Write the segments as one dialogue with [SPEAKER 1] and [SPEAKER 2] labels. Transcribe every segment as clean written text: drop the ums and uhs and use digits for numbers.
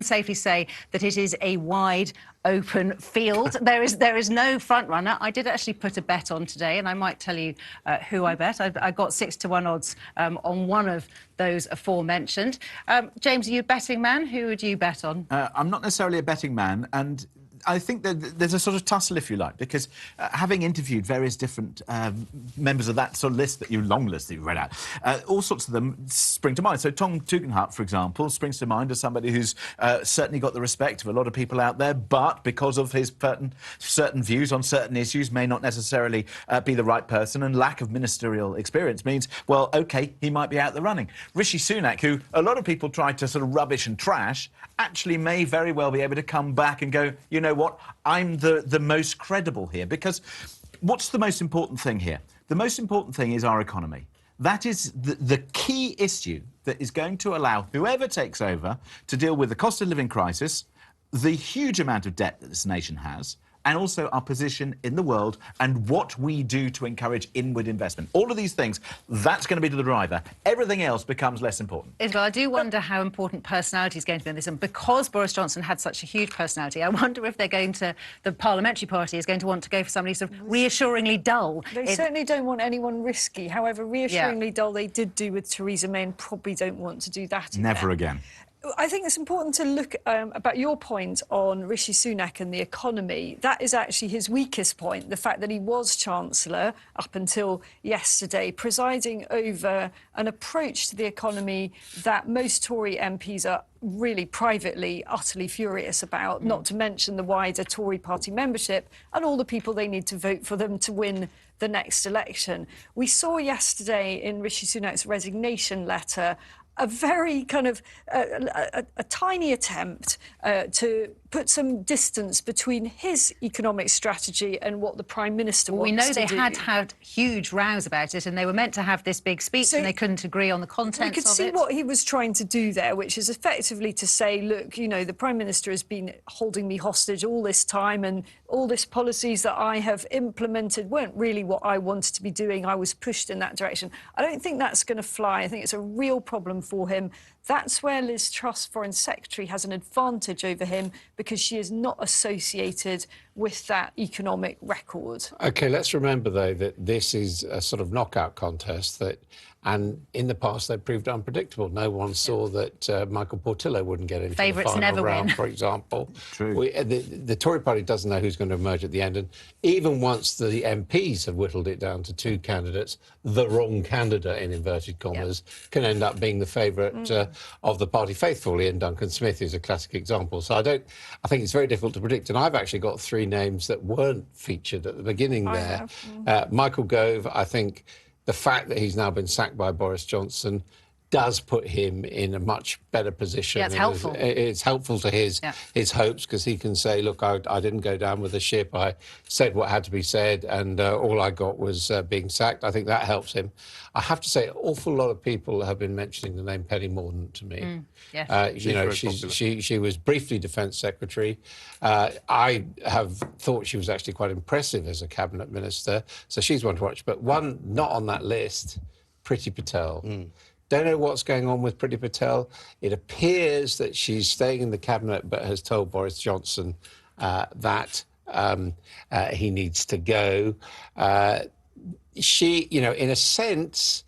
[SPEAKER 1] Safely say that it is a wide open field. There is no front runner. I did actually put a bet on today, and I might tell you who I bet. I got 6-1 odds on one of those aforementioned. James, are you a betting man? Who would you bet on?
[SPEAKER 2] I'm not necessarily a betting man, and I think that there's a sort of tussle, if you like, because having interviewed various different members of that sort of list, long list that you read out, all sorts of them spring to mind. So Tom Tugendhat, for example, springs to mind as somebody who's certainly got the respect of a lot of people out there, but because of his certain views on certain issues may not necessarily be the right person, and lack of ministerial experience means, well, OK, he might be out the running. Rishi Sunak, who a lot of people tried to sort of rubbish and trash, actually may very well be able to come back and go, you know what, I'm the most credible here. Because what's the most important thing here? The most important thing is our economy. That is the key issue that is going to allow whoever takes over to deal with the cost of living crisis, the huge amount of debt that this nation has, and also our position in the world and what we do to encourage inward investment. All of these things, that's going to be the driver. Everything else becomes less important.
[SPEAKER 1] Isabel, I do wonder how important personality is going to be in this. And because Boris Johnson had such a huge personality, I wonder if the parliamentary party is going to want to go for somebody sort of reassuringly dull.
[SPEAKER 3] They certainly don't want anyone risky. However, reassuringly dull they did do with Theresa May, and probably don't want to do that again.
[SPEAKER 2] Never again.
[SPEAKER 3] I think it's important to look about your point on Rishi Sunak and the economy. That is actually his weakest point, the fact that he was Chancellor up until yesterday, presiding over an approach to the economy that most Tory MPs are really privately, utterly furious about, not to mention the wider Tory party membership and all the people they need to vote for them to win the next election. We saw yesterday in Rishi Sunak's resignation letter a very kind of a tiny attempt to put some distance between his economic strategy and what the Prime Minister wants to do.
[SPEAKER 1] We know they had huge rows about it, and they were meant to have this big speech, and they couldn't agree on the contents of it.
[SPEAKER 3] We could see what he was trying to do there, which is effectively to say, look, you know, the Prime Minister has been holding me hostage all this time, and all these policies that I have implemented weren't really what I wanted to be doing. I was pushed in that direction. I don't think that's going to fly. I think it's a real problem for him. That's where Liz Truss, Foreign Secretary, has an advantage over him, because she is not associated with that economic record.
[SPEAKER 4] OK, let's remember, though, that this is a sort of knockout contest and in the past they proved unpredictable. No one saw that Michael Portillo wouldn't get into the final round, for example.
[SPEAKER 2] True.
[SPEAKER 4] The Tory party doesn't know who's going to emerge at the end, and even once the MPs have whittled it down to 2 candidates, the wrong candidate, in inverted commas, can end up being the favourite of the party faithful. Ian Duncan Smith is a classic example. So I think it's very difficult to predict. And I've actually got 3 names that weren't featured at the beginning there. Michael Gove, I think the fact that he's now been sacked by Boris Johnson does put him in a much better position.
[SPEAKER 1] Yeah, it's helpful.
[SPEAKER 4] It's helpful to his hopes, because he can say, look, I didn't go down with the ship. I said what had to be said, and all I got was being sacked. I think that helps him. I have to say, an awful lot of people have been mentioning the name Penny Mordaunt to me.
[SPEAKER 1] Yes.
[SPEAKER 4] You know, she was briefly Defence Secretary. I have thought she was actually quite impressive as a cabinet minister, so she's one to watch. But one not on that list, Priti Patel. Don't know what's going on with Priti Patel. It appears that she's staying in the cabinet, but has told Boris Johnson that he needs to go. She, you know, in a sense,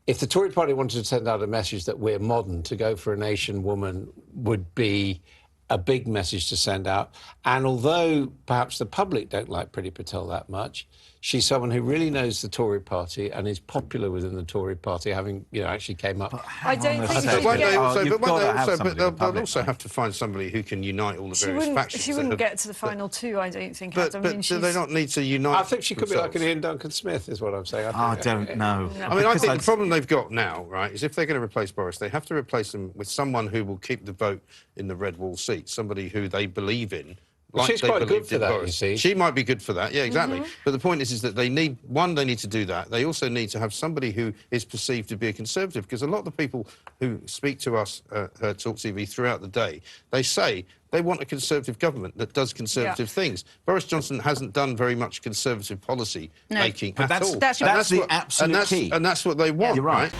[SPEAKER 4] if the Tory party wanted to send out a message that we're modern, to go for a nation woman would be a big message to send out. And although perhaps the public don't like Priti Patel that much, she's someone who really knows the Tory party and is popular within the Tory party, having, you know, actually came up.
[SPEAKER 3] I don't think
[SPEAKER 5] they'll also have to find somebody who can unite all the various factions.
[SPEAKER 3] She wouldn't get to the final 2, I don't think.
[SPEAKER 5] But do they not need to unite?
[SPEAKER 4] I think she could be like an Ian Duncan Smith, is what I'm saying.
[SPEAKER 2] I don't know.
[SPEAKER 5] I mean, I think the problem they've got now, right, is if they're going to replace Boris, they have to replace him with someone who will keep the vote in the red wall seat, somebody who they believe in.
[SPEAKER 4] Like she's quite good for that, you see.
[SPEAKER 5] She might be good for that, yeah, exactly. But the point is that they need to do that. They also need to have somebody who is perceived to be a Conservative, because a lot of the people who speak to us at talkTV throughout the day, they say they want a Conservative government that does Conservative things. Boris Johnson hasn't done very much Conservative policy making at all.
[SPEAKER 2] That's the absolute key.
[SPEAKER 5] And that's what they want,
[SPEAKER 2] you're right.